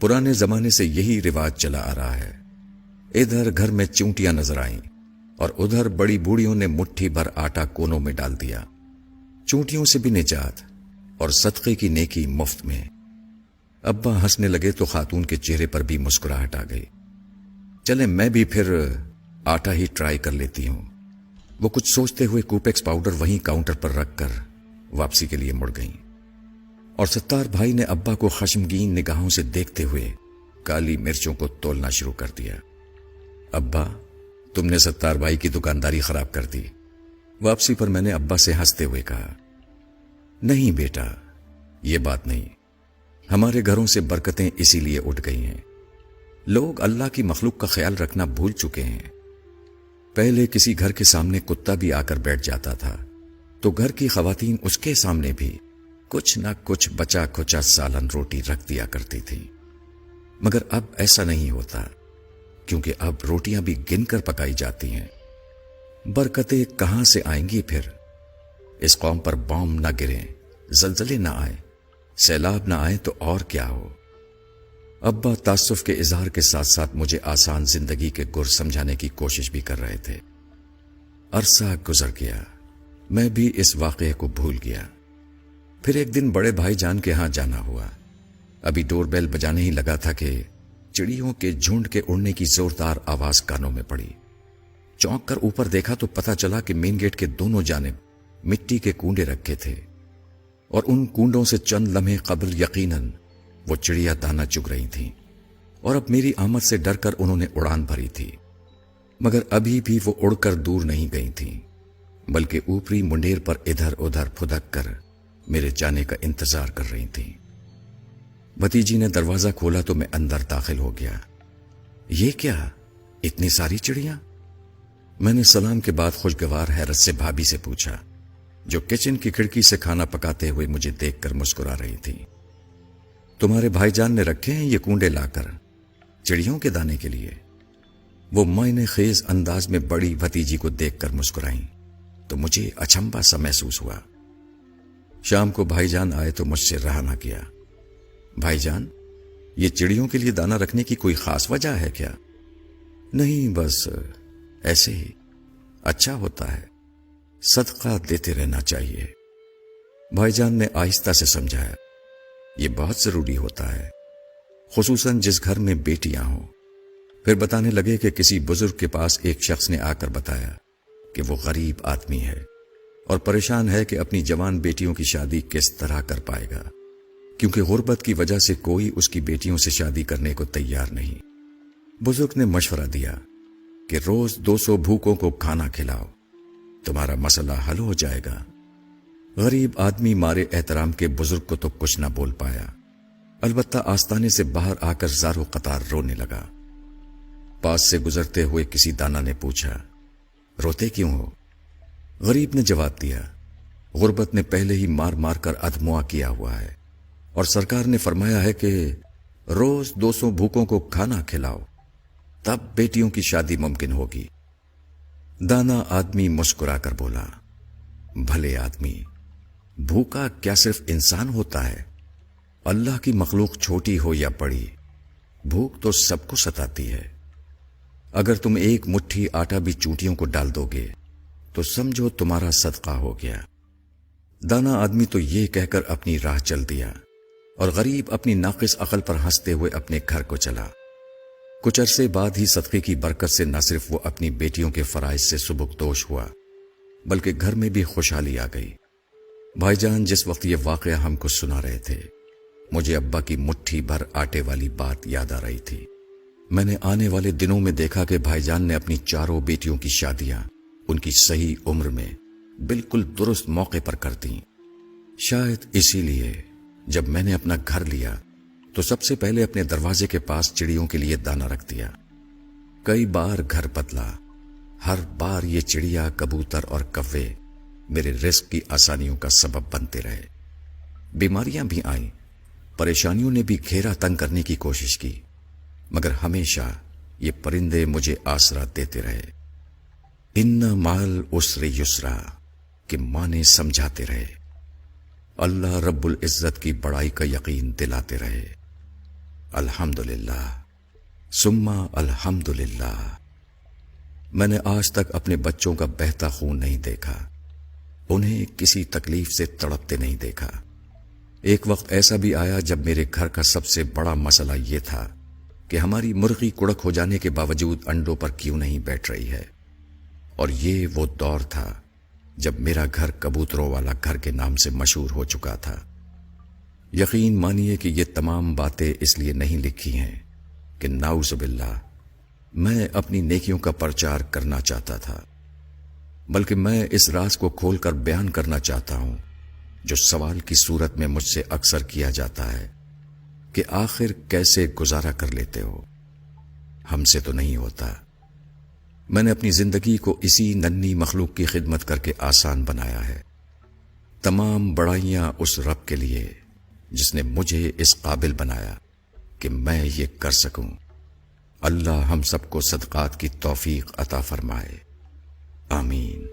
پرانے زمانے سے یہی رواج چلا آ رہا ہے۔ ادھر گھر میں چونٹیاں نظر آئیں اور ادھر بڑی بوڑھیوں نے مٹھی بھر آٹا کونوں میں ڈال دیا۔ چونٹیوں سے بھی نجات اور صدقے کی نیکی مفت میں۔ ابا ہنسنے لگے تو خاتون کے چہرے پر بھی مسکراہٹ آ گئی۔ چلے میں بھی پھر آٹا ہی ٹرائی کر لیتی ہوں۔ وہ کچھ سوچتے ہوئے کوپیکس پاؤڈر وہیں کاؤنٹر پر رکھ کر واپسی کے لیے مڑ گئیں، اور ستار بھائی نے ابا کو خشمگین نگاہوں سے دیکھتے ہوئے کالی مرچوں کو تولنا شروع کر دیا۔ ابا، تم نے ستار بھائی کی دکانداری خراب کر دی۔ واپسی پر میں نے ابا سے ہنستے ہوئے کہا، نہیں بیٹا، یہ بات نہیں، ہمارے گھروں سے برکتیں اسی لیے اٹھ گئی ہیں۔ لوگ اللہ کی مخلوق کا خیال رکھنا بھول چکے ہیں۔ پہلے کسی گھر کے سامنے کتا بھی آ کر بیٹھ جاتا تھا تو گھر کی خواتین اس کے سامنے بھی کچھ نہ کچھ بچا کھچا سالن روٹی رکھ دیا کرتی تھی، مگر اب ایسا نہیں ہوتا، کیونکہ اب روٹیاں بھی گن کر پکائی جاتی ہیں۔ برکتیں کہاں سے آئیں گی پھر؟ اس قوم پر بام نہ گریں، زلزلے نہ آئیں، سیلاب نہ آئے تو اور کیا ہو۔ ابا تعصب کے اظہار کے ساتھ ساتھ مجھے آسان زندگی کے گر سمجھانے کی کوشش بھی کر رہے تھے۔ عرصہ گزر گیا، میں بھی اس واقعے کو بھول گیا۔ پھر ایک دن بڑے بھائی جان کے ہاں جانا ہوا۔ ابھی ڈور بیل بجانے ہی لگا تھا کہ چڑیوں کے جھنڈ کے اڑنے کی زوردار آواز کانوں میں پڑی۔ چونک کر اوپر دیکھا تو پتہ چلا کہ مین گیٹ کے دونوں جانب مٹی کے کنڈے رکھے تھے، اور ان کنڈوں سے چند لمحے قبل یقیناً وہ چڑیا دانہ چگ رہی تھیں، اور اب میری آمد سے ڈر کر انہوں نے اڑان بھری تھی، مگر ابھی بھی وہ اڑ کر دور نہیں گئی تھیں، بلکہ اوپری منڈیر پر ادھر ادھر پھدک کر میرے جانے کا انتظار کر رہی تھیں۔ بھتیجی نے دروازہ کھولا تو میں اندر داخل ہو گیا۔ یہ کیا، اتنی ساری چڑیاں؟ میں نے سلام کے بعد خوشگوار حیرت سے بھابھی سے پوچھا، جو کچن کی کھڑکی سے کھانا پکاتے ہوئے مجھے دیکھ کر مسکرا رہی تھی۔ تمہارے بھائی جان نے رکھے ہیں یہ کنڈے لا کر چڑیوں کے دانے کے لیے؟ وہ معنی خیز انداز میں بڑی بھتیجی کو دیکھ کر مسکرائیں تو مجھے اچنبھا سا محسوس ہوا۔ شام کو بھائی جان آئے تو مجھ سے رہا نہ کیا۔ بھائی جان، یہ چڑیوں کے لیے دانہ رکھنے کی کوئی خاص وجہ ہے کیا؟ نہیں، بس ایسے ہی، اچھا ہوتا ہے، صدقہ دیتے رہنا چاہیے۔ بھائی جان نے آہستہ سے سمجھایا، یہ بہت ضروری ہوتا ہے، خصوصاً جس گھر میں بیٹیاں ہوں۔ پھر بتانے لگے کہ کسی بزرگ کے پاس ایک شخص نے آ کر بتایا کہ وہ غریب آدمی ہے اور پریشان ہے کہ اپنی جوان بیٹیوں کی شادی کس طرح کر پائے گا، کیونکہ غربت کی وجہ سے کوئی اس کی بیٹیوں سے شادی کرنے کو تیار نہیں۔ بزرگ نے مشورہ دیا کہ روز 200 بھوکوں کو کھانا کھلاؤ، تمہارا مسئلہ حل ہو جائے گا۔ غریب آدمی مارے احترام کے بزرگ کو تو کچھ نہ بول پایا، البتہ آستانے سے باہر آ کر زارو قطار رونے لگا۔ پاس سے گزرتے ہوئے کسی دانا نے پوچھا، روتے کیوں ہو؟ غریب نے جواب دیا، غربت نے پہلے ہی مار مار کر ادموا کیا ہوا ہے، اور سرکار نے فرمایا ہے کہ روز 200 بھوکوں کو کھانا کھلاؤ، تب بیٹیوں کی شادی ممکن ہوگی۔ دانا آدمی مسکرا کر بولا، بھلے آدمی، بھوکا کیا صرف انسان ہوتا ہے؟ اللہ کی مخلوق چھوٹی ہو یا بڑی، بھوک تو سب کو ستاتی ہے۔ اگر تم ایک مٹھی آٹا بھی چونٹیوں کو ڈال دو گے تو سمجھو تمہارا صدقہ ہو گیا۔ دانا آدمی تو یہ کہہ کر اپنی راہ چل دیا، اور غریب اپنی ناقص عقل پر ہنستے ہوئے اپنے گھر کو چلا۔ کچھ عرصے بعد ہی صدقے کی برکت سے نہ صرف وہ اپنی بیٹیوں کے فرائض سے سبکدوش ہوا، بلکہ گھر میں بھی خوشحالی آ گئی۔ بھائی جان جس وقت یہ واقعہ ہم کو سنا رہے تھے، مجھے ابا کی مٹھی بھر آٹے والی بات یاد آ رہی تھی۔ میں نے آنے والے دنوں میں دیکھا کہ بھائی جان نے اپنی چاروں بیٹیوں کی شادیاں ان کی صحیح عمر میں بالکل درست موقع پر کر دیں۔ شاید اسی لیے جب میں نے اپنا گھر لیا تو سب سے پہلے اپنے دروازے کے پاس چڑیوں کے لیے دانہ رکھ دیا۔ کئی بار گھر بدلا، ہر بار یہ چڑیا، کبوتر اور کوے میرے رزق کی آسانیوں کا سبب بنتے رہے۔ بیماریاں بھی آئیں، پریشانیوں نے بھی گھیرا تنگ کرنے کی کوشش کی، مگر ہمیشہ یہ پرندے مجھے آسرا دیتے رہے۔ ان مال عسر یسرا کہ مانے سمجھاتے رہے، اللہ رب العزت کی بڑائی کا یقین دلاتے رہے۔ الحمدللہ سما الحمدللہ۔ میں نے آج تک اپنے بچوں کا بہتا خون نہیں دیکھا، انہیں کسی تکلیف سے تڑپتے نہیں دیکھا۔ ایک وقت ایسا بھی آیا جب میرے گھر کا سب سے بڑا مسئلہ یہ تھا کہ ہماری مرغی کڑک ہو جانے کے باوجود انڈوں پر کیوں نہیں بیٹھ رہی ہے، اور یہ وہ دور تھا جب میرا گھر کبوتروں والا گھر کے نام سے مشہور ہو چکا تھا۔ یقین مانیے کہ یہ تمام باتیں اس لیے نہیں لکھی ہیں کہ نعوذ باللہ میں اپنی نیکیوں کا پرچار کرنا چاہتا تھا، بلکہ میں اس راز کو کھول کر بیان کرنا چاہتا ہوں جو سوال کی صورت میں مجھ سے اکثر کیا جاتا ہے کہ آخر کیسے گزارا کر لیتے ہو، ہم سے تو نہیں ہوتا۔ میں نے اپنی زندگی کو اسی ننھی مخلوق کی خدمت کر کے آسان بنایا ہے۔ تمام بڑائیاں اس رب کے لیے جس نے مجھے اس قابل بنایا کہ میں یہ کر سکوں۔ اللہ ہم سب کو صدقات کی توفیق عطا فرمائے، آمین۔